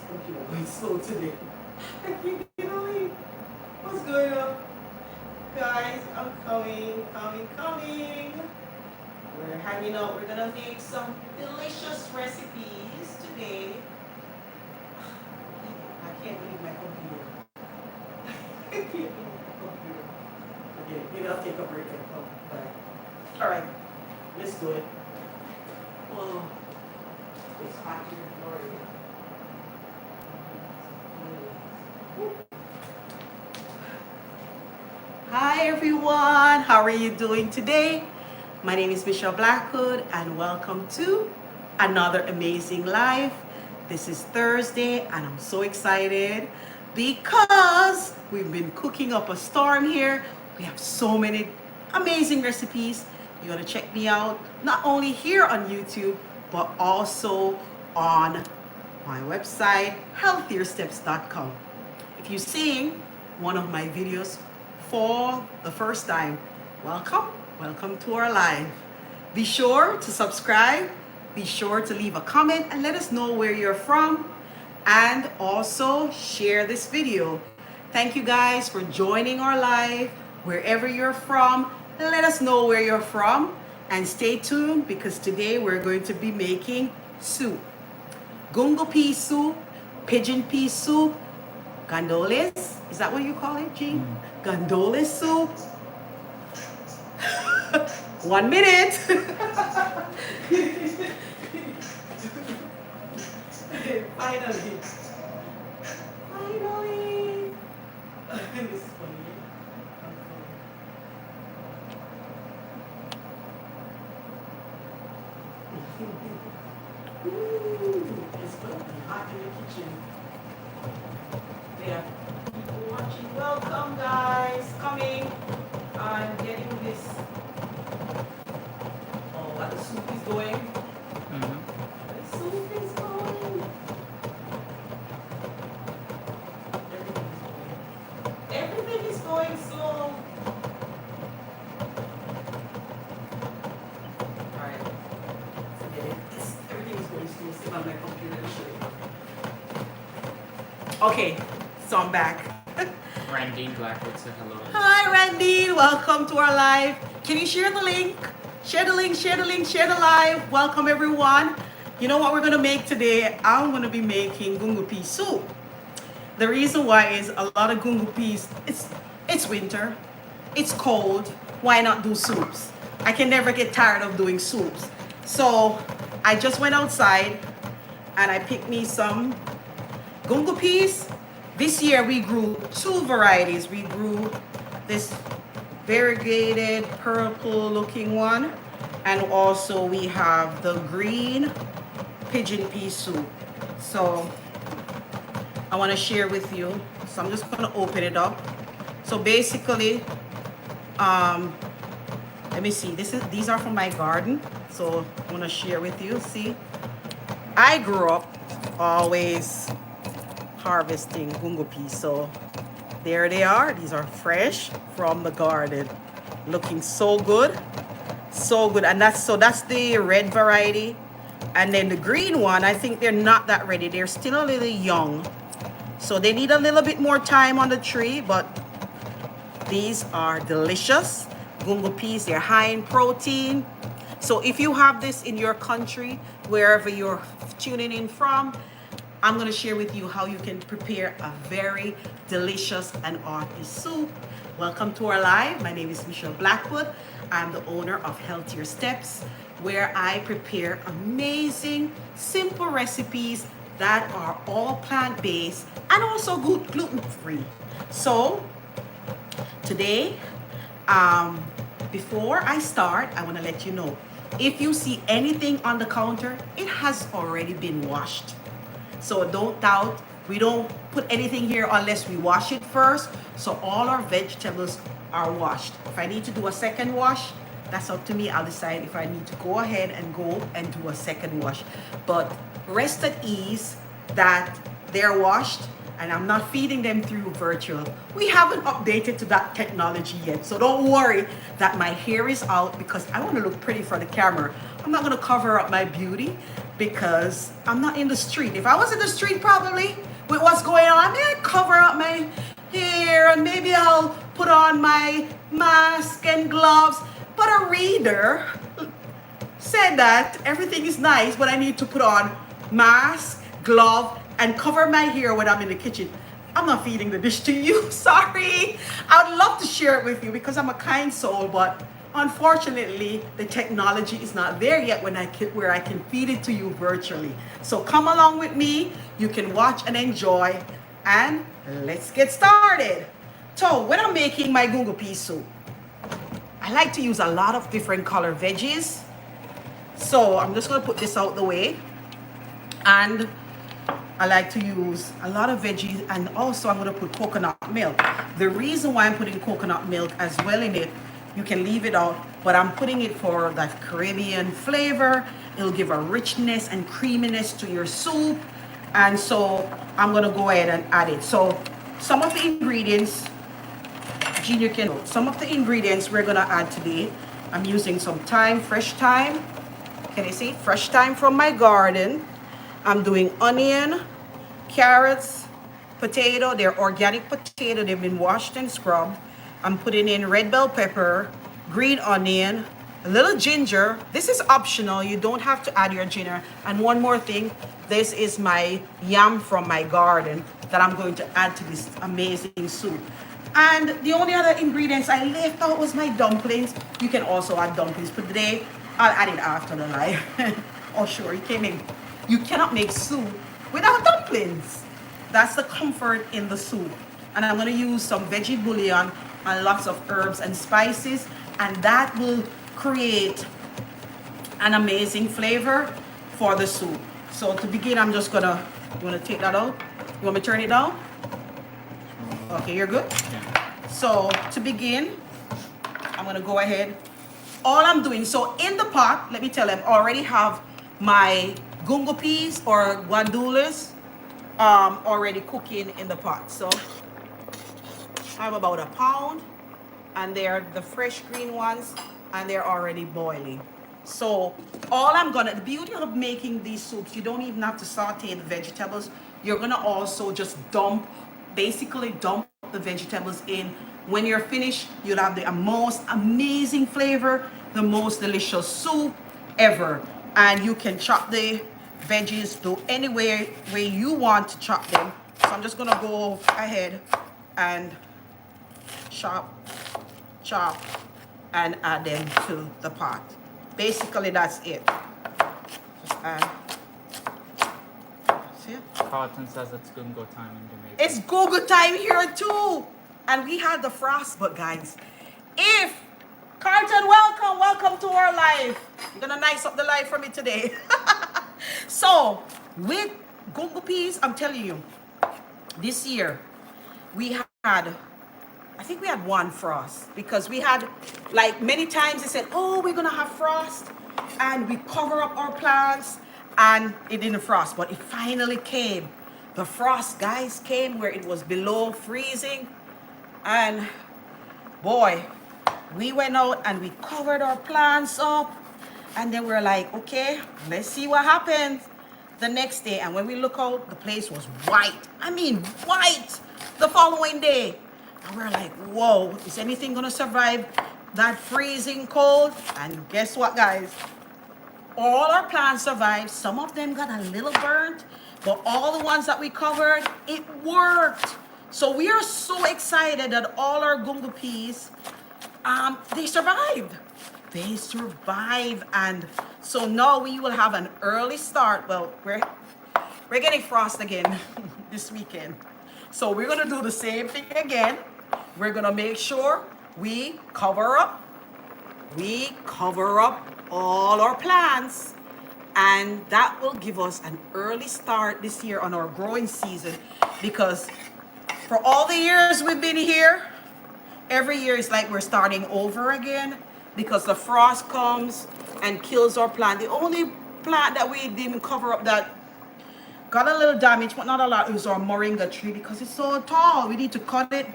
computer going slow today. I can't get away. What's going on? Guys, I'm coming. We're hanging out. We're gonna make some delicious recipes today. I can't believe my computer. I can't believe my computer. Forget it. Maybe I'll take a break and come back. Alright, let's do it. Oh, it's hot here in Florida. Hi everyone, how are you doing today? My name is Michelle Blackwood and welcome to another amazing live. This is Thursday and I'm so excited because we've been cooking up a storm here. We have so many amazing recipes. You want to check me out not only here on YouTube but also on my website healthiersteps.com. If you're seeing one of my videos for the first time, welcome to our live. Be sure to subscribe, be sure to leave a comment and let us know where you're from, and also share this video. Thank you guys for joining our live. Wherever you're from, let us know where you're from, and stay tuned because today we're going to be making soup. Gungo Peas Soup, Pigeon Pea Soup, Gandules, is that what you call it, G? Gandules soup. 1 minute. Finally. This is funny. Ooh, it's going to be hot in the kitchen. Yeah. People watching. Welcome, guys. Coming. I'm getting this. Oh, what the soup is going. The soup is going. Everything is going slow. Alright. Forget it. Everything is going slow. Still on my computer to show you. Okay, so I'm back. Randine Blackwood said hello. Hi, Randy. Welcome to our live. Can you share the link? Share the link, share the link, share the live. Welcome, everyone. You know what we're going to make today? I'm going to be making Gungo Pea Soup. The reason why is a lot of Gungo Peas, it's winter. It's cold. Why not do soups? I can never get tired of doing soups. So I just went outside and I picked me some Gungo Peas. This year we grew 2 varieties. We grew this variegated purple looking one, and also we have the green Pigeon Pea Soup. So I want to share with you. So I'm just going to open it up. So basically, let me see. These are from my garden. So I want to share with you. See, I grew up always harvesting Gungo peas. So there they are. These are fresh from the garden, looking so good, so good. And that's the red variety. And then the green one, I think they're not that ready. They're still a little young, so they need a little bit more time on the tree. But these are delicious Gungo peas. They're high in protein. So if you have this in your country, wherever you're tuning in from, I'm going to share with you how you can prepare a very delicious and hearty soup. Welcome to our live. My name is Michelle Blackwood. I'm the owner of Healthier Steps, where I prepare amazing, simple recipes that are all plant-based and also gluten-free. So today, before I start, I want to let you know, if you see anything on the counter, it has already been washed. So don't doubt, we don't put anything here unless we wash it first. So all our vegetables are washed. If I need to do a second wash, that's up to me. I'll decide if I need to go ahead and go and do a second wash. But rest at ease that they're washed and I'm not feeding them through virtual. We haven't updated to that technology yet. So don't worry that my hair is out because I want to look pretty for the camera. I'm not going to cover up my beauty. because I'm not in the street. If I was in the street, probably with what's going on, I may cover up my hair and maybe I'll put on my mask and gloves. But a reader said that everything is nice, but I need to put on mask, glove, and cover my hair when I'm in the kitchen. I'm not feeding the dish to you. Sorry. I would love to share it with you because I'm a kind soul, but unfortunately, the technology is not there yet where I can feed it to you virtually. So come along with me. You can watch and enjoy, and let's get started. So when I'm making my Gungo Peas Soup, I like to use a lot of different color veggies. So I'm just going to put this out the way. And I like to use a lot of veggies, and also I'm going to put coconut milk. The reason why I'm putting coconut milk as well in it, you can leave it out, but I'm putting it for that Caribbean flavor. It'll give a richness and creaminess to your soup. And so I'm going to go ahead and add it. So some of the ingredients, some of the ingredients we're going to add today. I'm using some thyme, fresh thyme. Can you see? Fresh thyme from my garden. I'm doing onion, carrots, potato. They're organic potato. They've been washed and scrubbed. I'm putting in red bell pepper, green onion, a little ginger. This is optional. You don't have to add your ginger. And one more thing. This is my yam from my garden that I'm going to add to this amazing soup. And the only other ingredients I left out was my dumplings. You can also add dumplings, but today I'll add it after the live. Oh, sure, you cannot make soup without dumplings. That's the comfort in the soup. And I'm going to use some veggie bouillon and lots of herbs and spices, and that will create an amazing flavor for the soup. So to begin, I'm just gonna, you want to take that out? You want me to turn it down? Okay, you're good? Yeah. So to begin, I'm gonna go ahead. All I'm doing, so in the pot, let me tell them, I already have my gungo peas or gandules already cooking in the pot. So I have about a pound, and they're the fresh green ones, and they're already boiling. So the beauty of making these soups, you don't even have to saute the vegetables. You're gonna also just basically dump the vegetables in. When you're finished, you'll have the most amazing flavor, the most delicious soup ever. And you can chop the veggies to any way you want to chop them. So I'm just gonna go ahead and chop, and add them to the pot. Basically, that's it. Just add. See? Carlton says it's Gungo time in Jamaica. It's Google time here too. And we had the frost, but guys, if Carlton, welcome to our live. You're gonna nice up the live for me today. So with Gungo peas, I'm telling you, this year we had, I think we had one frost, because we had, like, many times they said, oh, we're gonna have frost, and we cover up our plants, and it didn't frost, but it finally came. The frost, guys, came where it was below freezing, and boy, we went out and we covered our plants up, and then we're like, okay, let's see what happens the next day. And when we look out, the place was white. I mean, white the following day. And we're like, whoa, is anything gonna survive that freezing cold? And guess what, guys? All our plants survived. Some of them got a little burnt, but all the ones that we covered, it worked. So we are so excited that all our gungo peas, they survived. They survived. And so now we will have an early start. Well, we're getting frost again this weekend. So we're gonna do the same thing again. We're gonna make sure we cover up all our plants, and that will give us an early start this year on our growing season, because for all the years we've been here, every year it's like we're starting over again, because the frost comes and kills our plant. The only plant that we didn't cover up that got a little damage, but not a lot, is our moringa tree, because it's so tall. We need to cut it.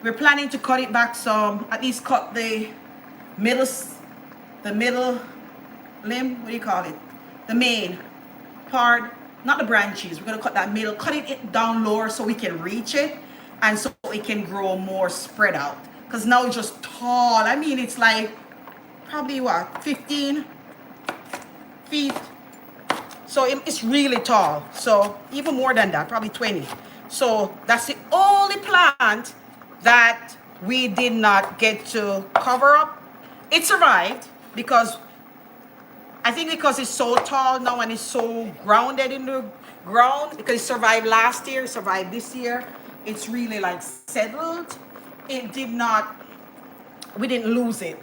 We're planning to cut it back some, at least cut the middle limb, what do you call it? The main, part, not the branches. We're gonna cut that middle, cut it down lower so we can reach it and so it can grow more spread out. Because now it's just tall. I mean, it's like probably what, 15 feet. So it's really tall. So even more than that, probably 20. So that's the only plant that we did not get to cover up. It survived because I think because it's so tall now and it's so grounded in the ground, because it survived last year, survived this year, it's really like settled. It did not, we didn't lose it.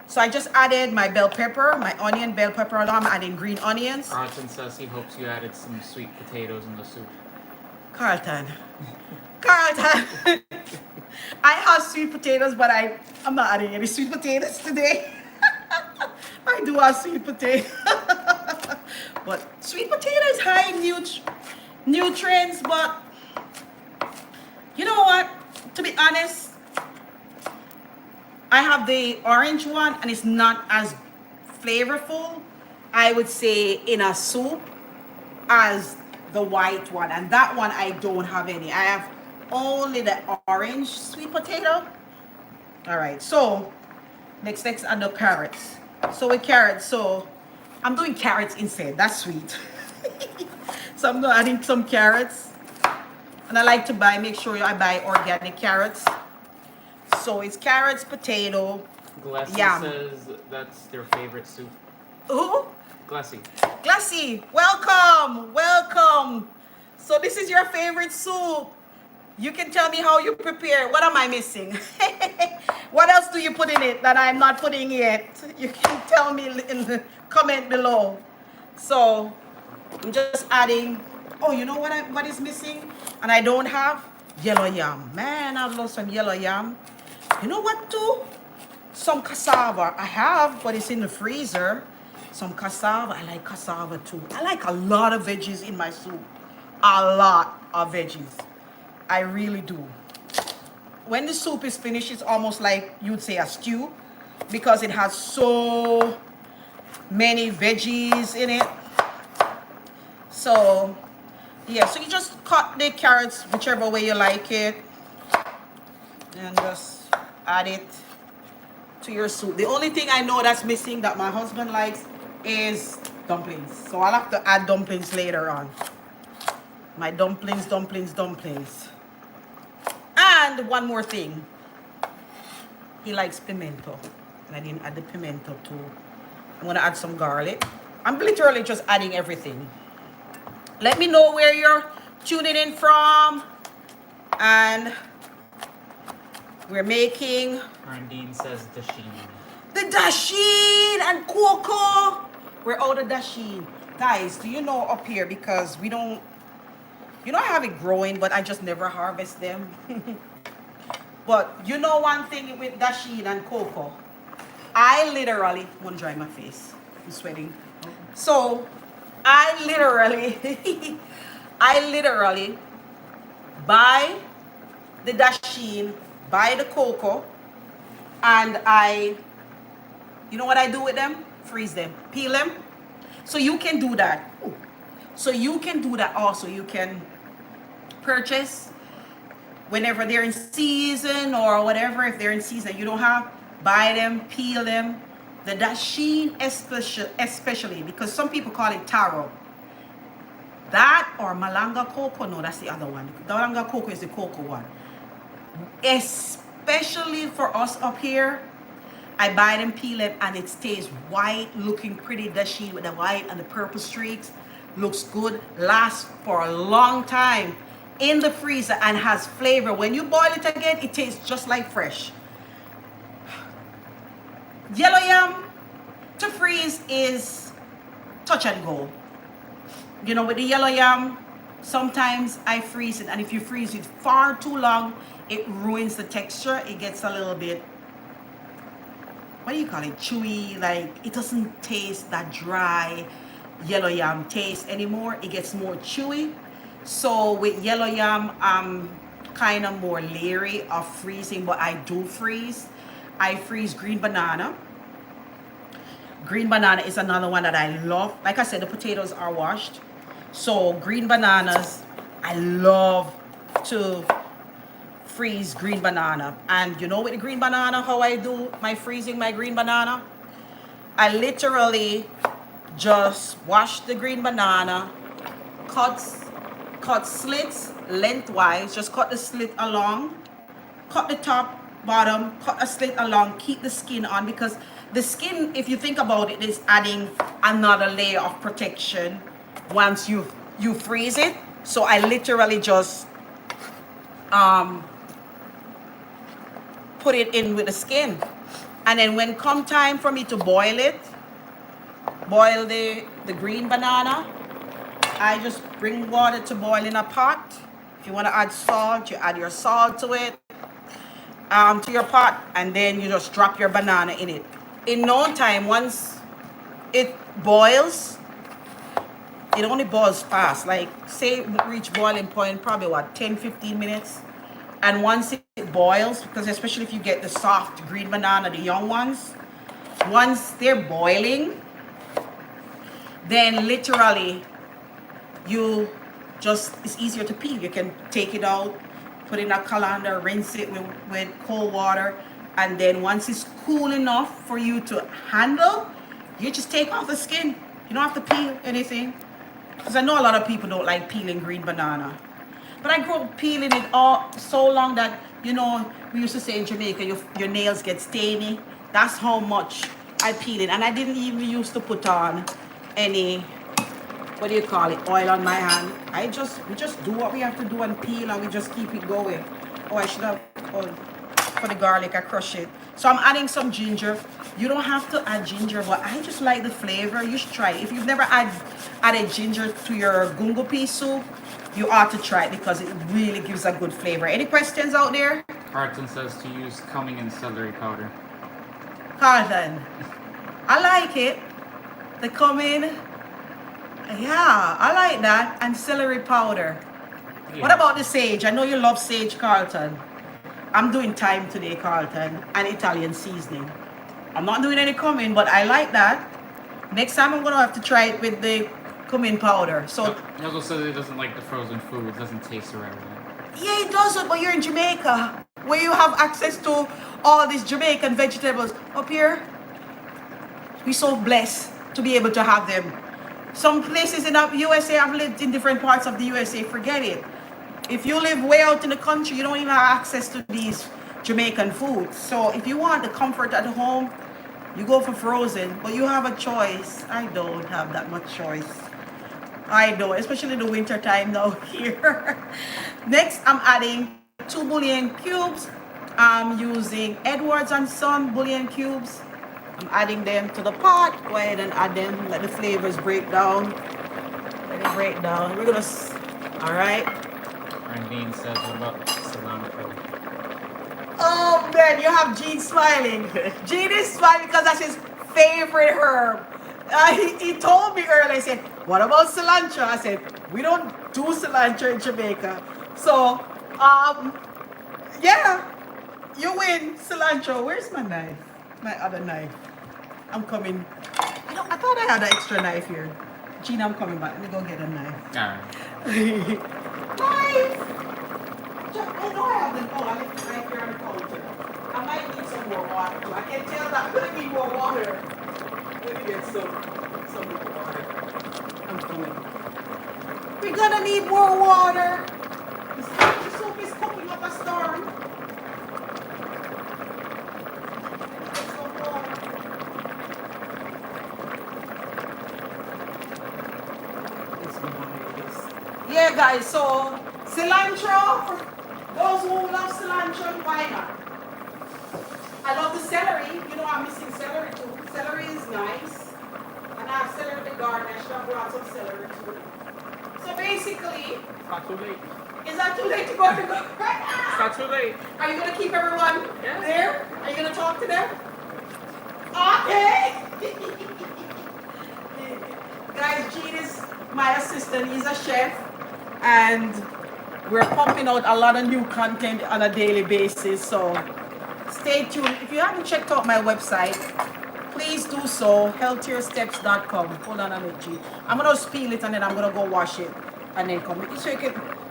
So I just added my bell pepper, my onion, bell pepper. I'm adding green onions. Carlton says he hopes you added some sweet potatoes in the soup. Carlton, I have sweet potatoes, but I'm not adding any sweet potatoes today. I do have sweet potato. But sweet potato is high in nutrients, but you know what? To be honest, I have the orange one and it's not as flavorful, I would say, in a soup as the white one. And that one I don't have any. I have only the orange sweet potato. All right, so next add the carrots. So with carrots, so I'm doing carrots instead. That's sweet. So I'm adding some carrots. And I like to make sure I buy organic carrots. So it's carrots, potato, Glessy yam. says that's their favorite soup. Who? Glessy. Glassy, welcome, welcome. So this is your favorite soup. You can tell me how you prepare. What am I missing? What else do you put in it that I'm not putting yet? You can tell me in the comment below. So I'm just adding, oh, you know what is missing? And I don't have yellow yam. Man, I love some yellow yam. You know what too? Some cassava. I have, but it's in the freezer. Some cassava. I like cassava too. I like a lot of veggies in my soup. A lot of veggies. I really do. When the soup is finished, it's almost like you'd say a stew because it has so many veggies in it. So, yeah, so you just cut the carrots whichever way you like it and just add it to your soup. The only thing I know that's missing that my husband likes is dumplings. So I'll have to add dumplings later on. My dumplings. And one more thing. He likes pimento. And I didn't add the pimento too. I'm going to add some garlic. I'm literally just adding everything. Let me know where you're tuning in from. And we're making... Randine says dasheen. The dasheen and cocoa. We're out of dasheen. Guys, do you know up here, because we don't... You know I have it growing, but I just never harvest them. But you know one thing with dasheen and cocoa, I literally, I'm gonna dry my face, I'm sweating. So I literally buy the dasheen, buy the cocoa, and you know what I do with them? Freeze them, peel them. So you can do that. So you can do that also. You can purchase whenever they're in season or whatever. If they're in season you don't have, buy them, peel them. The dasheen especially, because some people call it taro. That or malanga cocoa, no, that's the other one. The malanga cocoa is the cocoa one. Especially for us up here, I buy them, peel them, and it stays white, looking pretty dasheen with the white and the purple streaks. Looks good, lasts for a long time in the freezer and has flavor. When you boil it again, it tastes just like fresh. Yellow yam to freeze is touch and go. You know, with the yellow yam, sometimes I freeze it, and if you freeze it far too long, it ruins the texture. It gets a little bit, what do you call it, chewy. Like, it doesn't taste that dry yellow yam taste anymore. It gets more chewy. So with yellow yam, I'm kind of more leery of freezing, but I do freeze. I freeze green banana. Green banana is another one that I love. Like I said, the potatoes are washed. So green bananas, I love to freeze green banana. And you know with the green banana, how I do my freezing my green banana? I literally just wash the green banana, cut slits lengthwise, just cut the slit along, cut the top, bottom, cut a slit along, keep the skin on, because the skin, if you think about it, is adding another layer of protection once you freeze it. So I literally just put it in with the skin. And then when come time for me to boil it, boil the green banana, I just bring water to boil in a pot. If you want to add salt, you add your salt to it, to your pot, and then you just drop your banana in it. In no time, once it boils, it only boils fast. Like say it reach boiling point, probably what, 10-15 minutes. And once it boils, because especially if you get the soft green banana, the young ones, once they're boiling, then literally you just, it's easier to peel. You can take it out, put it in a colander, rinse it with cold water, and then once it's cool enough for you to handle, you just take off the skin. You don't have to peel anything. Because I know a lot of people don't like peeling green banana. But I grew up peeling it all so long that, you know, we used to say in Jamaica, your nails get stainy. That's how much I peel it. And I didn't even used to put on any, what do you call it, oil on my hand. We just do what we have to do and peel, and we just keep it going. Oh, I should have, for the garlic, I crush it. So I'm adding some ginger. You don't have to add ginger, but I just like the flavor. You should try it. If you've never added ginger to your Gungo Peas Soup, you ought to try it because it really gives a good flavor. Any questions out there? Carlton says to use cumin and celery powder. Carlton, I like it. The cumin, yeah, I like that. And celery powder. Yeah. What about the sage? I know you love sage, Carlton. I'm doing thyme today, Carlton, and Italian seasoning. I'm not doing any cumin, but I like that. Next time I'm going to have to try it with the cumin powder. So he also says he doesn't like the frozen food. It doesn't taste right. Yeah, it doesn't, but you're in Jamaica, where you have access to all these Jamaican vegetables. Up here, we're so blessed to be able to have them. Some places in the USA, I've lived in different parts of the USA, forget it. If you live way out in the country, you don't even have access to these Jamaican foods. So if you want the comfort at home, you go for frozen, but you have a choice. I don't have that much choice. I don't, especially in the winter time now here. Next, I'm adding 2 bouillon cubes. I'm using Edwards and Son bouillon cubes. I'm adding them to the pot. Go ahead and add them. Let the flavors break down. Let it break down. We're gonna, all right. Arlene says, what about cilantro? Oh man, you have Gene smiling. Gene is smiling because that's his favorite herb. He told me earlier, he said, what about cilantro? I said, we don't do cilantro in Jamaica. So, yeah, you win cilantro. Where's my knife? My other knife. I'm coming. You know, I thought I had an extra knife here. Gene, I'm coming back. Let me go get a knife. All right. Knife! I know I have the, oh, I have the knife here on the counter. I might need some more water too. I can tell that I'm going to need more water. Let me get some more water. I'm coming. We're gonna need more water. The soup is cooking up a storm. Yeah, guys. So cilantro. For those who love cilantro, why not? I love the celery. You know I'm missing celery too. Celery is nice. And I have celery in the garden. I should have brought some celery too. So basically, it's not too late. Is that too late to go to the garden? It's not too late. Are you going to keep everyone there? Are you going to talk to them? Okay. Guys, Gene is my assistant. He's a chef. And we're pumping out a lot of new content on a daily basis. So stay tuned. If you haven't checked out my website, please please do so. Healthiersteps.com. Hold on a minute, G. I'm gonna peel it and then I'm gonna go wash it and then come.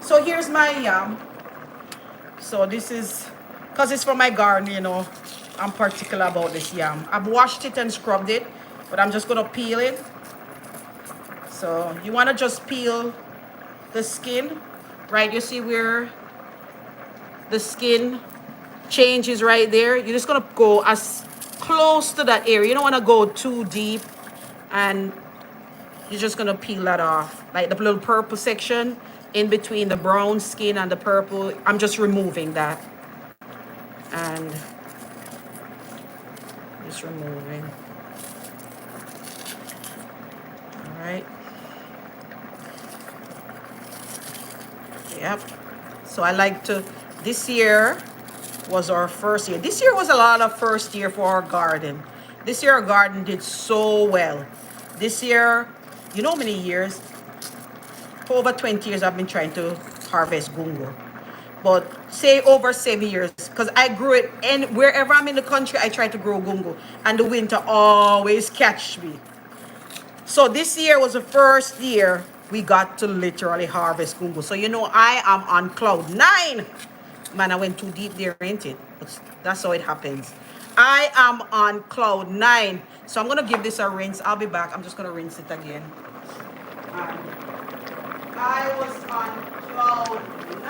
So here's my yam. So this is, cause it's for my garden, you know. I'm particular about this yam. I've washed it and scrubbed it, but I'm just gonna peel it. So you wanna just peel the skin, right? You see where the skin changes right there? You're just gonna go as close to that area. You don't wanna go too deep, and you're just gonna peel that off. Like the little purple section in between the brown skin and the purple, I'm just removing that. And just removing. All right. Yep. So I like to, this year was our first year. This year was a lot of first year for our garden. This year our garden did so well. This year, you know how many years? For over 20 years I've been trying to harvest gungo. But say over 7 years, because I grew it, and wherever I'm in the country, I try to grow gungo. And the winter always catch me. So this year was the first year we got to literally harvest gungo. So you know I am on cloud 9. Man, I went too deep there, ain't it? But that's how it happens. I am on cloud 9. So I'm going to give this a rinse. I'll be back. I'm just going to rinse it again. I was on cloud 9,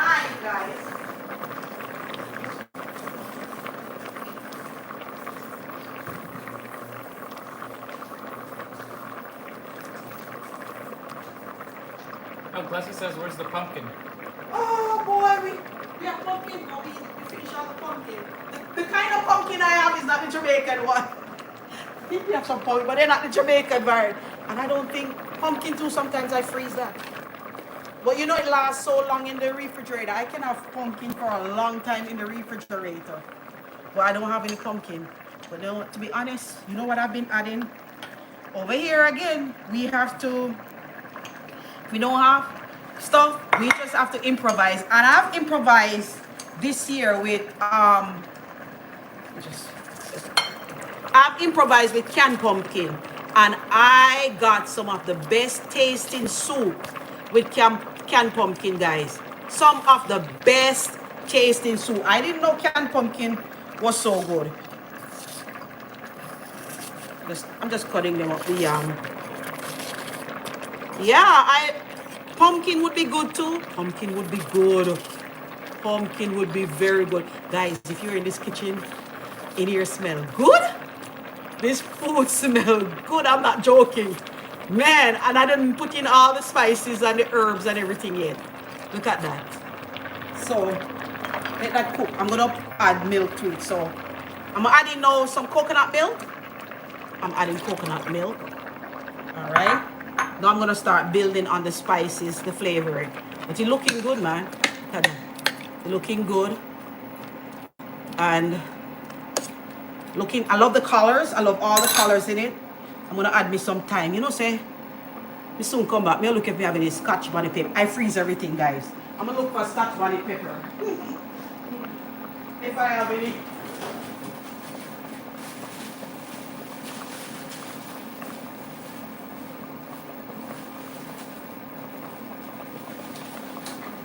guys. Oh, Blessy says, where's the pumpkin? Oh boy, we have pumpkin. Oh, we finish all the pumpkin. The kind of pumpkin I have is not the Jamaican one. I think we have some pumpkin, but they're not the Jamaican variant. And I don't think pumpkin too, sometimes I freeze that. But you know it lasts so long in the refrigerator. I can have pumpkin for a long time in the refrigerator. But I don't have any pumpkin. But no, to be honest, you know what I've been adding? Over here again, we have to, we don't have stuff, we just have to improvise. And I've improvised this year with I've improvised with canned pumpkin, and I got some of the best tasting soup with canned pumpkin, guys. Some of the best tasting soup. I didn't know canned pumpkin was so good. I'm just cutting them up, the yam. Yeah, pumpkin would be good too. Pumpkin would be good. Pumpkin would be very good. Guys, if you're in this kitchen, in here smell good. This food smell good. I'm not joking. Man, and I didn't put in all the spices and the herbs and everything yet. Look at that. So, let that cook. I'm going to add milk to it. So, I'm adding now some coconut milk. I'm adding coconut milk. All right. Now I'm going to start building on the spices, the flavoring. But it's looking good, man. It's looking good. And looking, I love the colors. I love all the colors in it. I'm going to add me some thyme. You know, say, me soon come back. Me look if we have any Scotch bonnet pepper. I freeze everything, guys. I'm going to look for Scotch bonnet pepper. If I have any.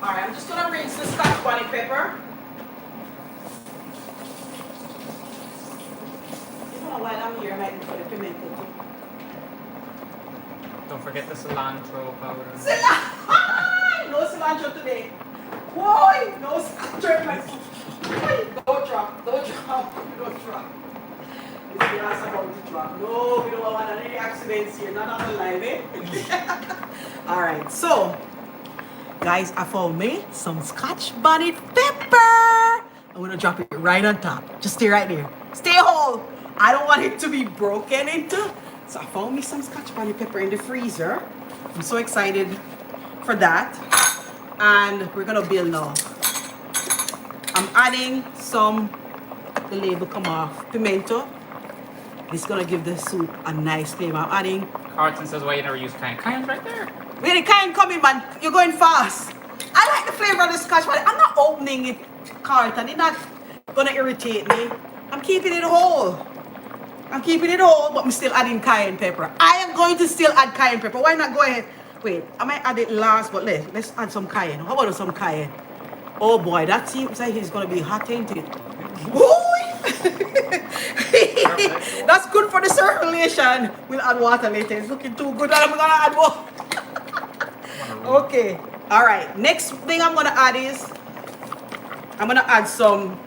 Alright, I'm just going to rinse the Scotch bonnet pepper. You know, while I'm here, I might put the pimento too. Don't forget the cilantro powder. No cilantro today. Boy, no cilantro. Don't drop. Don't drop. Don't drop. This glass about to drop. No, we don't want any accidents here. Not on the live, eh? Alright, so guys, I found me some Scotch bonnet pepper. I'm gonna drop it right on top. Just stay right there. Stay whole. I don't want it to be broken into. So I found me some Scotch bonnet pepper in the freezer. I'm so excited for that. And we're gonna build now. I'm adding some, the label come off, pimento. It's gonna give the soup a nice flavor. I'm adding. Carlton says, why you never use cayenne? Cayenne's right there. Where the cayenne coming, man? You're going fast. I like the flavor of the Scotch bonnet. I'm not opening it, Carlton. It's not gonna irritate me. I'm keeping it whole. I'm keeping it whole, but I'm still adding cayenne pepper. I am going to still add cayenne pepper. Why not go ahead? Wait, I might add it last, but let's add some cayenne. How about some cayenne? Oh boy, that seems like it's gonna be hot, ain't it? That's good for the circulation. We'll add water later. It's looking too good. I'm gonna add more. Okay. All right. Next thing I'm gonna add is I'm gonna add some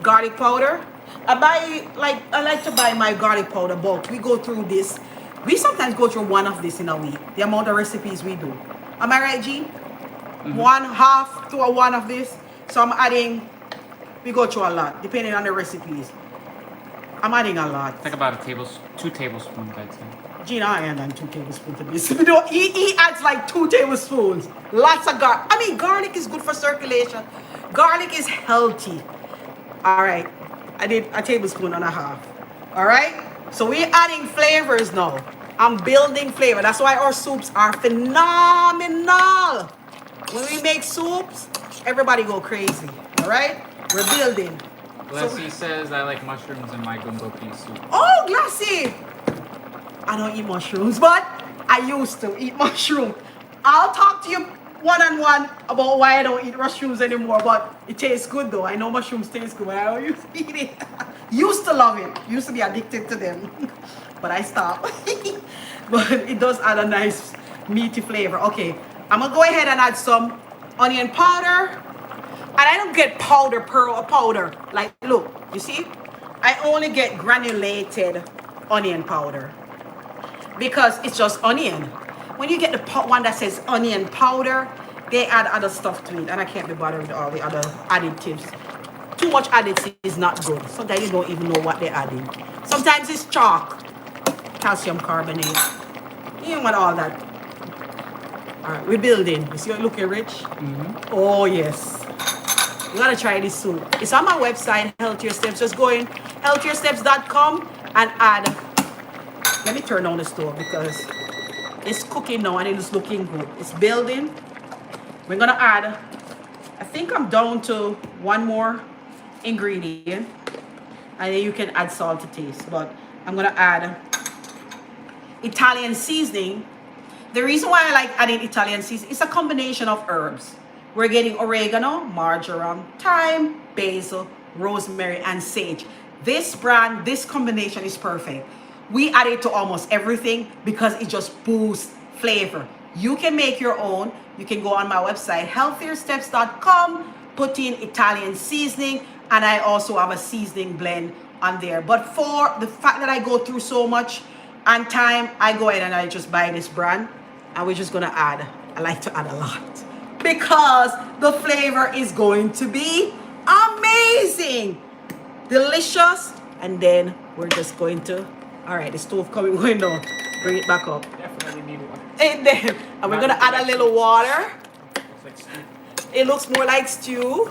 garlic powder. I like to buy my garlic powder bulk. We go through this. We sometimes go through one of this in a week. The amount of recipes we do. Am I right, G? Mm-hmm. 1/2 to a 1 of this. So I'm adding. We go through a lot depending on the recipes. I'm adding a lot. Think about 2 tablespoons, I'd say. Gina, I add 2 tablespoons to this. You know, he adds like 2 tablespoons. Lots of garlic. I mean, garlic is good for circulation. Garlic is healthy. All right. I did 1.5 tablespoons. All right. So we're adding flavors now. I'm building flavor. That's why our soups are phenomenal. When we make soups, everybody go crazy. All right. We're building. Glassy says I like mushrooms in my Gungo Peas Soup. Oh, Glassy! I don't eat mushrooms, but I used to eat mushrooms. I'll talk to you one-on-one about why I don't eat mushrooms anymore, but it tastes good though. I know mushrooms taste good, but I don't used to eat it. Used to love it. Used to be addicted to them, but I stopped. But it does add a nice meaty flavor. Okay, I'm gonna go ahead and add some onion powder. And I don't get powder. Like, look, you see? I only get granulated onion powder. Because it's just onion. When you get the one that says onion powder, they add other stuff to it. And I can't be bothered with all the other additives. Too much additives is not good. Sometimes you don't even know what they're adding. Sometimes it's chalk. Calcium carbonate. You don't want all that. All right, we're building. You see it looking rich? Mm-hmm. Oh, yes. You gotta try this soup. It's on my website, Healthier Steps. Just go in healthiersteps.com and add. Let me turn on the stove because it's cooking now and it is looking good. It's building. We're gonna add. I think I'm down to 1 more ingredient, and then you can add salt to taste. But I'm gonna add Italian seasoning. The reason why I like adding Italian seasoning, it's a combination of herbs. We're getting oregano, marjoram, thyme, basil, rosemary, and sage. This brand, this combination is perfect. We add it to almost everything because it just boosts flavor. You can make your own. You can go on my website, healthiersteps.com, put in Italian seasoning, and I also have a seasoning blend on there. But for the fact that I go through so much and time, I go ahead and I just buy this brand, and we're just gonna add. I like to add a lot, because the flavor is going to be amazing, delicious. And then we're just going to, all right, the stove going down, bring it back up. Definitely need water. And we're gonna add a little water. It looks more like stew.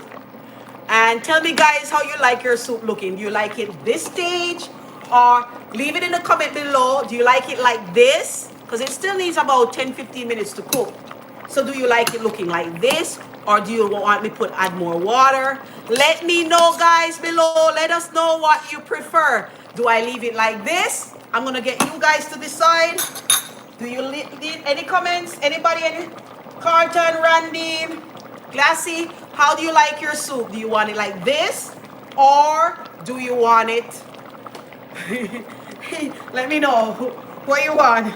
And tell me guys how you like your soup looking. Do you like it this stage, or leave it in the comment below. Do you like it like this? Because it still needs about 10-15 minutes to cook. So do you like it looking like this, or do you want me to add more water? Let me know guys below. Let us know what you prefer. Do I leave it like this? I'm gonna get you guys to decide. Do you need any comments? Anybody? Any? Carlton, Randy, Glassy, how do you like your soup? Do you want it like this, or do you want it? Let me know what you want.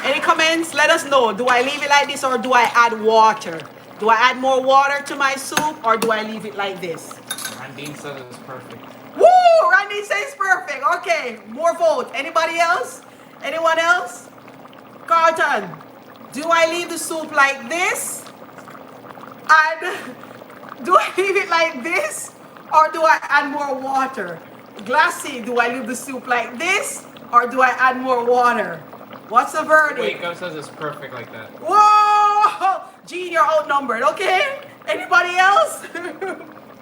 Any comments? Let us know. Do I leave it like this, or do I add water? Do I add more water to my soup, or do I leave it like this? Randine says it's perfect. Woo! Randy says perfect. Okay, more vote. Anybody else? Anyone else? Carlton, do I leave the soup like this? And do I leave it like this, or do I add more water? Glassy, do I leave the soup like this, or do I add more water? What's the verdict? Waco says it's perfect like that. Whoa! Gene, you're outnumbered, okay? Anybody else?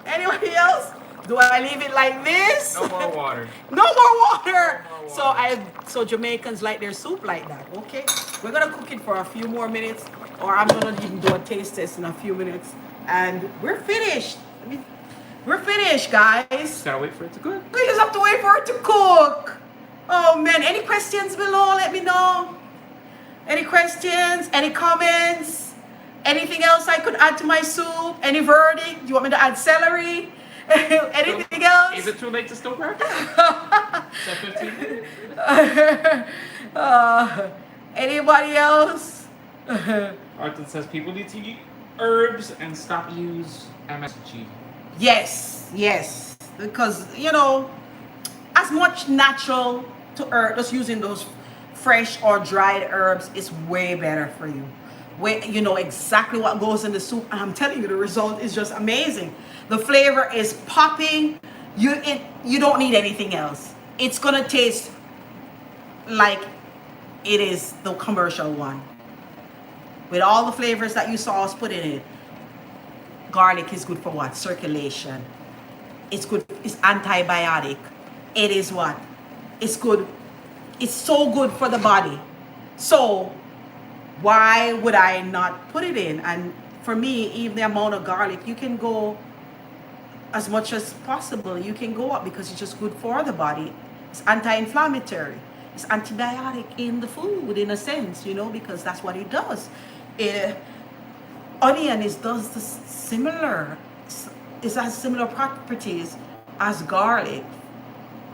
Anybody else? Do I leave it like this? No more water. No more water! No more water. So Jamaicans like their soup like that, okay? We're gonna cook it for a few more minutes, or I'm gonna even do a taste test in a few minutes. And we're finished. We're finished, guys. Just gotta wait for it to cook. We just have to wait for it to cook. Oh man, any questions below? Let me know. Any questions? Any comments? Anything else I could add to my soup? Any verdict? Do you want me to add celery? Anything else? Is it too late to still practice? So 15 minutes? Anybody else? Arthur says people need to eat herbs and stop use MSG. Yes, yes. Because, you know, as much natural to herb, just using those fresh or dried herbs is way better for you. Where you know exactly what goes in the soup, and I'm telling you, the result is just amazing. The flavor is popping. You don't need anything else. It's gonna taste like it is the commercial one, with all the flavors that you saw us put in it. Garlic is good for what? Circulation. It's good. It's antibiotic. It is what? It's good. It's so good for the body. So why would I not put it in? And for me, even the amount of garlic, you can go as much as possible. You can go up because it's just good for the body. It's anti-inflammatory. It's antibiotic in the food, in a sense, you know, because that's what it does. Onion does the similar. It has similar properties as garlic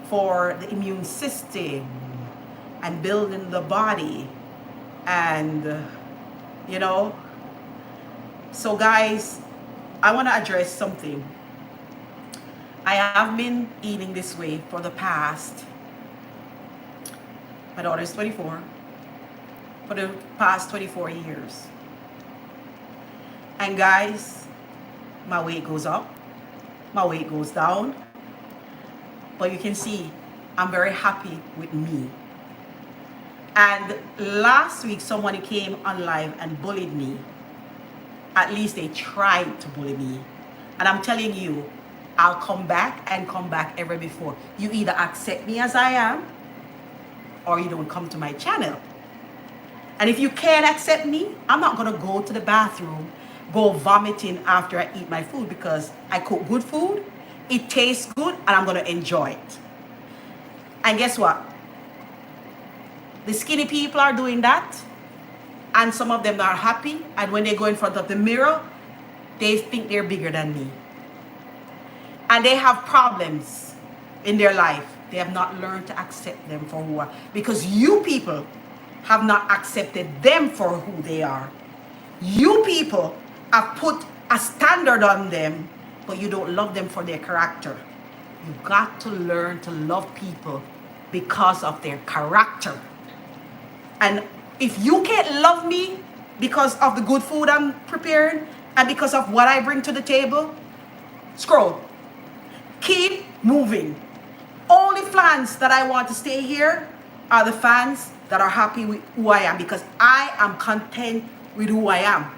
for the immune system and building the body, and you know. So guys, I want to address something. I have been eating this way for the past, my daughter is 24, for the past 24 years. And guys, my weight goes up, my weight goes down, but you can see I'm very happy with me. And last week, someone came on live and bullied me. At least they tried to bully me. And I'm telling you, I'll come back and come back ever before. You either accept me as I am, or you don't come to my channel. And if you can't accept me, I'm not gonna go to the bathroom, go vomiting after I eat my food, because I cook good food, it tastes good, and I'm gonna enjoy it. And guess what? The skinny people are doing that, and some of them are happy, and when they go in front of the mirror, they think they're bigger than me. And they have problems in their life. They have not learned to accept them for who are, because you people have not accepted them for who they are. You people have put a standard on them, but you don't love them for their character. You've got to learn to love people because of their character. And if you can't love me because of the good food I'm preparing and because of what I bring to the table, scroll. Keep moving. Only fans that I want to stay here are the fans that are happy with who I am, because I am content with who I am.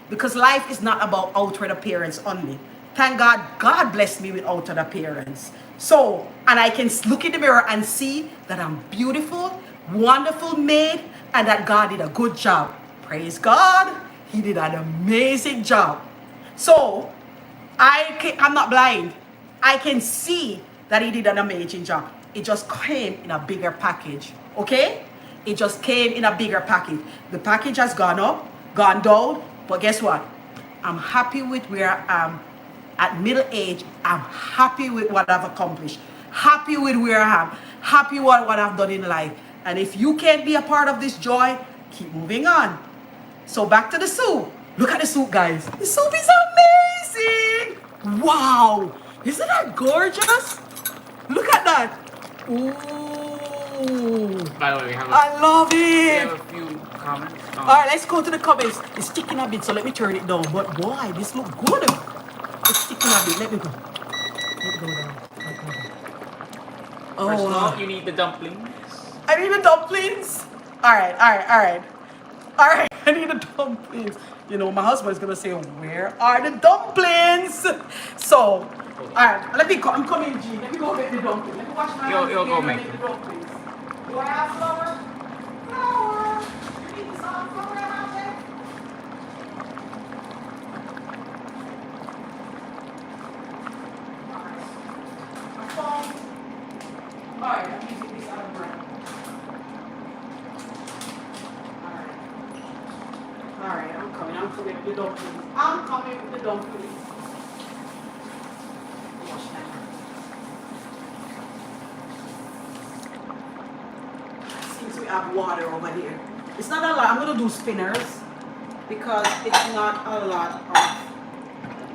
Because life is not about outward appearance only. Thank God, God blessed me with outward appearance. So, and I can look in the mirror and see that I'm beautiful, wonderful made, and that God did a good job. Praise God, He did an amazing job. So, I'm not blind. I can see that He did an amazing job. It just came in a bigger package, okay? It just came in a bigger package. The package has gone up, gone down, but guess what? I'm happy with where I am. At middle age, I'm happy with what I've accomplished, happy with where I am, happy with what I've done in life. And if you can't be a part of this joy, keep moving on. So back to the soup. Look at the soup, guys. The soup is amazing. Wow. Isn't that gorgeous? Look at that. Ooh. By the way, I love we it. have a few comments. All right, let's go to the comments. It's sticking a bit, so let me turn it down. But boy, this looks good. It's sticking a bit. Let me go. Let me go down. Let me go down. First of all, you need the dumplings. I need the dumplings. All right. I need the dumplings. You know, my husband's gonna say, "Where are the dumplings?" So, all right, let me go. I'm coming, G. Let me go get the dumplings. Let me wash my hands. You'll go make the dumplings. Do I have flour? Flour. You need some flour, Ashley? All right, I'm using this out of bread. with the dumplings. I'm coming with the dumplings. Wash my hands. Seems we have water over here. It's not a lot. I'm gonna do spinners because it's not a lot of.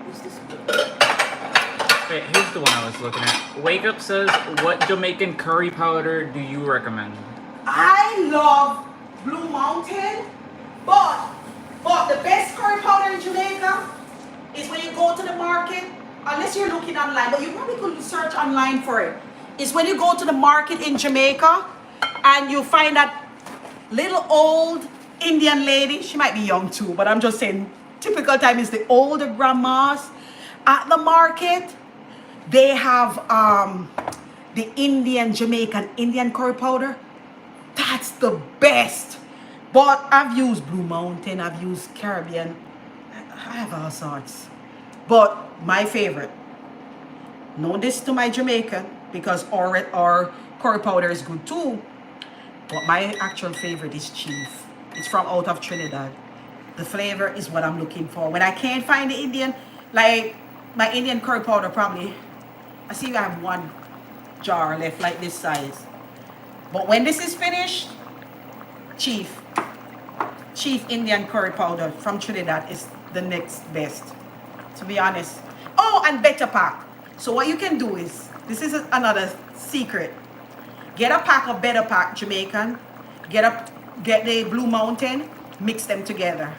What's this? Wait, here's the one I was looking at. Wake Up says, what Jamaican curry powder do you recommend? I love Blue Mountain, but the best curry powder in Jamaica is when you go to the market, unless you're looking online, but you probably could search online for it. Is when you go to the market in Jamaica and you find that little old Indian lady, she might be young too, but I'm just saying, typical time is the older grandmas at the market. They have the Jamaican Indian curry powder. That's the best. But I've used Blue Mountain, I've used Caribbean. I have all sorts. But my favorite, no diss to my Jamaican, because our curry powder is good too. But my actual favorite is Chief. It's from out of Trinidad. The flavor is what I'm looking for. When I can't find the Indian, like my Indian curry powder probably, I see I have one jar left like this size. But when this is finished, Chief Indian curry powder from Trinidad is the next best, to be honest. Oh, and Better Pack. So what you can do is, this is another secret. Get a pack of Better Pack Jamaican. Get the Blue Mountain. Mix them together.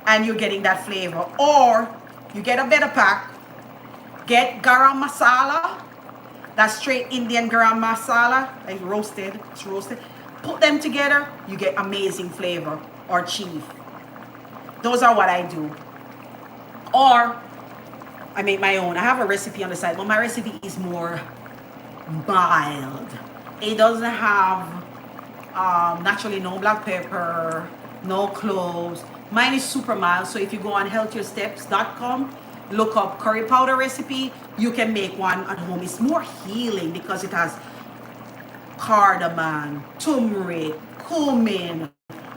And you're getting that flavor. Or you get a Better Pack. Get garam masala. That's straight Indian garam masala. It's roasted. Put them together. You get amazing flavor. Or Chief. Those are what I do. Or I make my own. I have a recipe on the side, but my recipe is more mild. It doesn't have naturally no black pepper, no cloves. Mine is super mild. So if you go on healthiersteps.com, look up curry powder recipe, you can make one at home. It's more healing because it has cardamom, turmeric, cumin,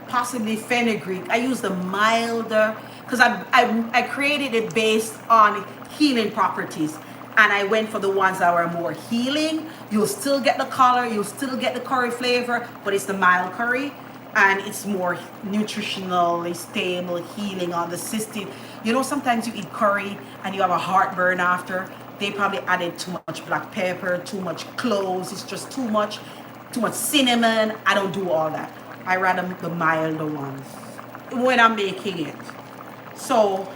possibly fenugreek. I use the milder because I created it based on healing properties, and I went for the ones that were more healing. You'll still get the color, you'll still get the curry flavor, but it's the mild curry, and it's more nutritionally stable, healing on the system. You know, sometimes you eat curry and you have a heartburn after. They probably added too much black pepper, too much cloves. It's just too much cinnamon. I don't do all that. I rather the milder ones when I'm making it. So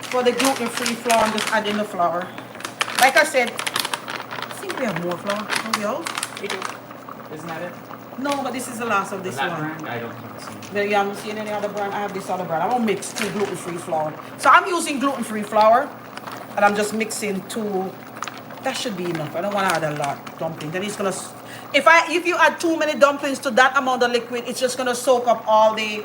for the gluten-free flour, I'm just adding the flour. Like I said, I think we have more flour. Oh, we all? We do. Isn't that it? No, but this is the last of this that one. brand? I don't have the same. You haven't seen any other brand? I have this other brand. I don't mix two gluten-free flour. So I'm using gluten-free flour, and I'm just mixing two. That should be enough. I don't want to add a lot dumpling. Then it's gonna. If you add too many dumplings to that amount of liquid, it's just gonna soak up all the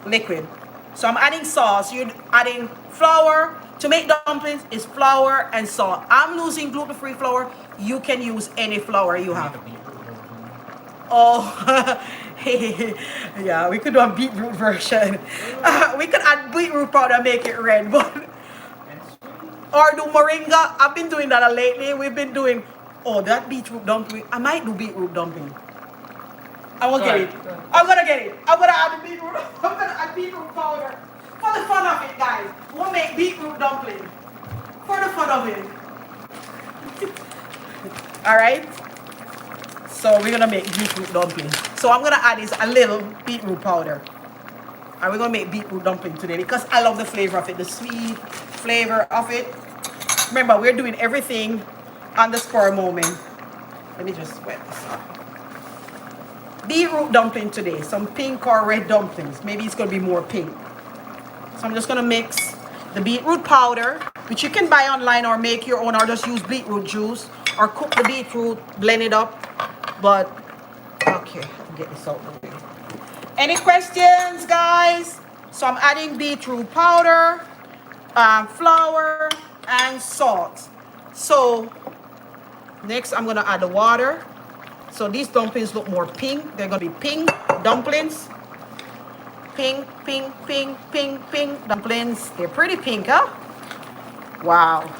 liquid. So I'm adding sauce. You're adding flour. To make dumplings is flour and salt. I'm using gluten-free flour. You can use any flour you have. Oh, yeah, we could do a beetroot version. We could add beetroot powder and make it red, but or do moringa. I've been doing that lately. We've been doing that beetroot dumpling. I might do beetroot dumpling. I will get it. I'm gonna get it. I'm gonna add the beetroot. I'm gonna add beetroot powder for the fun of it, guys. We'll make beetroot dumpling for the fun of it. All right. So we're gonna make beetroot dumpling. So I'm gonna add is a little beetroot powder. And we're gonna make beetroot dumpling today because I love the flavor of it, the sweet flavor of it. Remember, we're doing everything on the spur moment. Let me just wet this up. Beetroot dumpling today. Some pink or red dumplings. Maybe it's gonna be more pink. So I'm just gonna mix the beetroot powder, which you can buy online or make your own, or just use beetroot juice or cook the beetroot, blend it up. But okay, I'll get this out of the way. Any questions, guys? So I'm adding beetroot powder, flour, and salt. So next I'm gonna add the water. So these dumplings look more pink. They're gonna be pink dumplings. Pink, pink, pink, pink, pink dumplings. They're pretty pink, huh? Wow.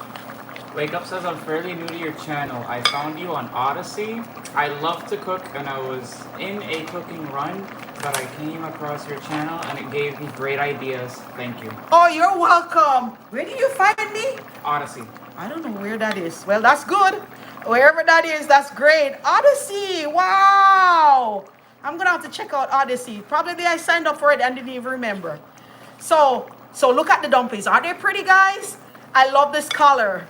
Wake Up says, I'm fairly new to your channel. I found you on Odyssey. I love to cook, and I was in a cooking run, but I came across your channel, and it gave me great ideas. Thank you. Oh, you're welcome. Where did you find me? Odyssey. I don't know where that is. Well, that's good. Wherever that is, that's great. Odyssey. Wow. I'm going to have to check out Odyssey. Probably I signed up for it and didn't even remember. So look at the dumplings. Are they pretty, guys? I love this color.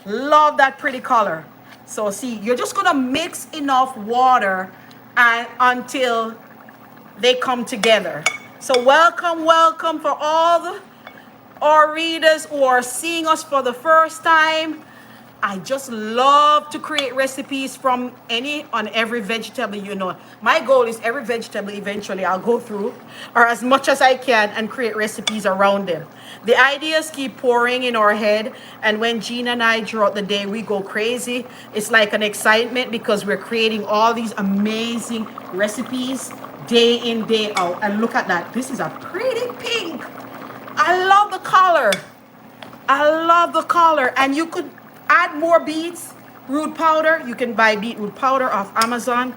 Love that pretty color. So see, you're just going to mix enough water and until they come together. So welcome for all our readers who are seeing us for the first time. I just love to create recipes from any on every vegetable, you know. My goal is every vegetable eventually I'll go through, or as much as I can, and create recipes around them. The ideas keep pouring in our head, and when Gina and I throughout the day we go crazy, it's like an excitement because we're creating all these amazing recipes day in, day out. And look at that. This is a pretty pink. I love the color. I love the color. And you could add more beetroot powder. You can buy beetroot powder off Amazon.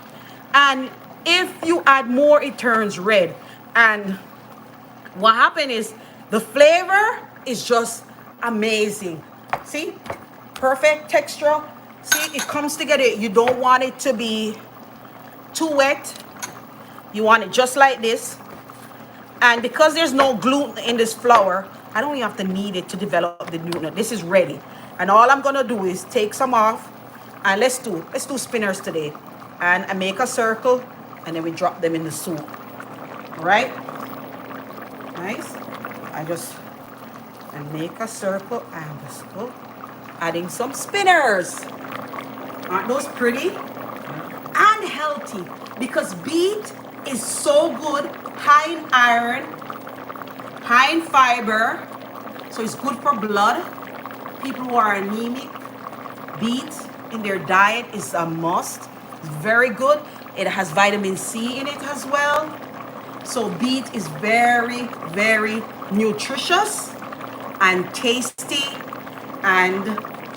And if you add more, it turns red. And what happened is the flavor is just amazing. See? Perfect texture. See, it comes together. You don't want it to be too wet. You want it just like this. And because there's no gluten in this flour, I don't even have to knead it to develop the gluten. This is ready. And all I'm gonna do is take some off, and let's do spinners today. And I make a circle, and then we drop them in the soup. All right? Nice. I make a circle and just go adding some spinners. Aren't those pretty? And healthy, because beet is so good, high in iron, high in fiber, so it's good for blood. People who are anemic, beet in their diet is a must. It's very good. It has vitamin C in it as well. So beet is very, very nutritious and tasty, and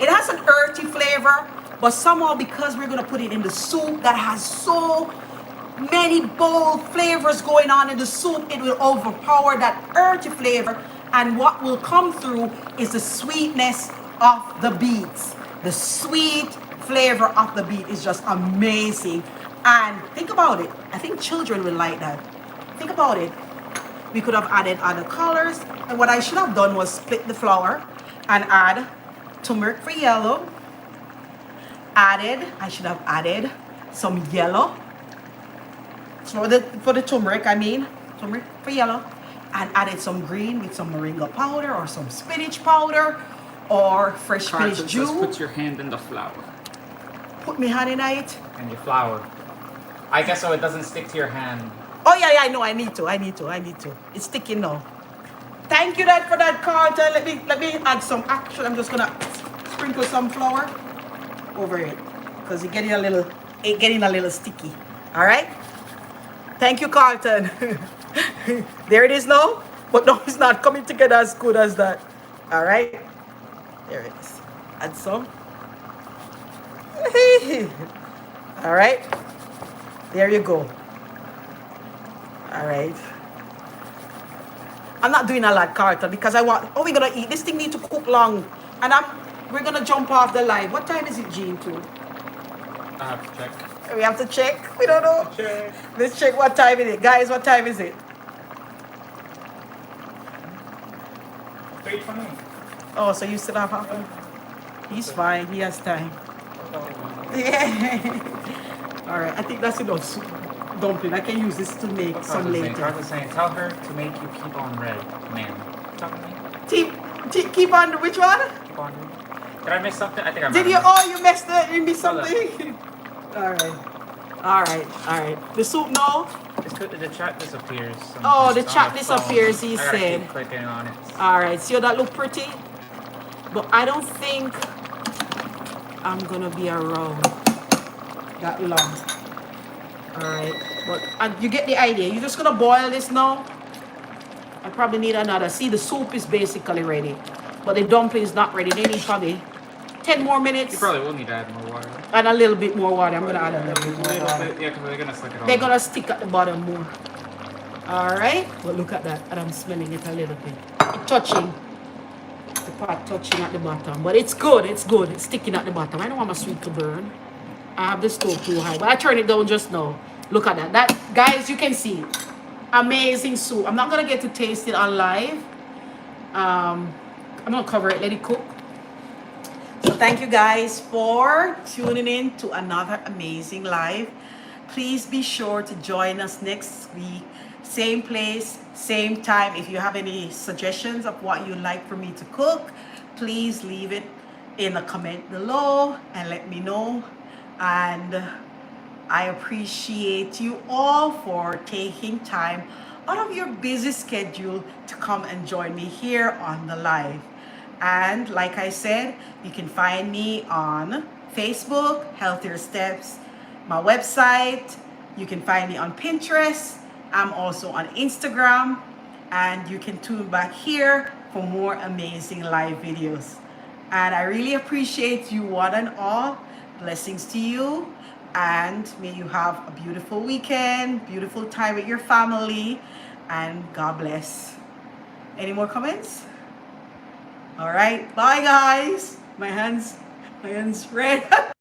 it has an earthy flavor, but somehow because we're going to put it in the soup that has so many bold flavors going on in the soup, it will overpower that earthy flavor, and what will come through is the sweetness of the beets. The sweet flavor of the beet is just amazing. And think about it. I think children will like that. Think about it. We could have added other colors, and what I should have done was split the flour and add turmeric for yellow. I should have added some yellow. So for the turmeric, turmeric for yellow, and added some green with some moringa powder or some spinach powder or fresh spinach juice. Put your hand in the flour. Put my hand in it. And your flour. I guess so it doesn't stick to your hand. Oh yeah, I know. I need to. It's sticking now. Thank you for that, Carlton. Let me add some. Actually, I'm just gonna sprinkle some flour over it because it's getting a little sticky. All right. Thank you, Carlton. There it is now. But no, it's not coming together as good as that. All right. There it is. Add some. All right. There you go. All right. I'm not doing a lot, Carlton, because we're going to eat. This thing needs to cook long. And we're going to jump off the line. What time is it, Jean, too? I have to check. We have to check. We don't know. Check. Let's check what time it is. Guys, what time is it? 3:20. Oh, so you still have half? He's fine. He has time. Yeah. All right. I think that's enough dumpling. I can use this to make some later. Carla's saying, tell her to make you keep on red, man. Talk to me. Keep on which one? Keep on red. Did I miss something? I think I Did you? Oh, you messed up. You missed something. All right. The soup now? The chat disappears. Oh, the chat disappears, he I said. keep clicking on it. All right, see how that look pretty? But I don't think I'm going to be around that long. All right, But you get the idea. You're just gonna boil this now. I probably need another. See, the soup is basically ready, but the dumpling is not ready. They need probably 10 more minutes. You probably will need to add more water. And a little bit more water. I'm gonna add a little bit more water. Yeah, because they're gonna stick it on. They're gonna stick at the bottom more. All right. But look at that. And I'm smelling it a little bit. It's touching. The pot touching at the bottom. But it's good. It's good. It's sticking at the bottom. I don't want my sweet to burn. I have the stove too high. But I turned it down just now. Look at that. That, guys, you can see. Amazing soup. I'm not gonna get to taste it on live. I'm gonna cover it, let it cook. So thank you guys for tuning in to another amazing live. Please be sure to join us next week, same place, same time. If you have any suggestions of what you'd like for me to cook, please leave it in a comment below and let me know. And I appreciate you all for taking time out of your busy schedule to come and join me here on the live. And like I said, you can find me on Facebook, Healthier Steps, my website. You can find me on Pinterest. I'm also on Instagram. And you can tune back here for more amazing live videos. And I really appreciate you one and all. Blessings to you. And may you have a beautiful weekend, beautiful time with your family, and God bless. Any more comments? All right, bye guys. My hands red.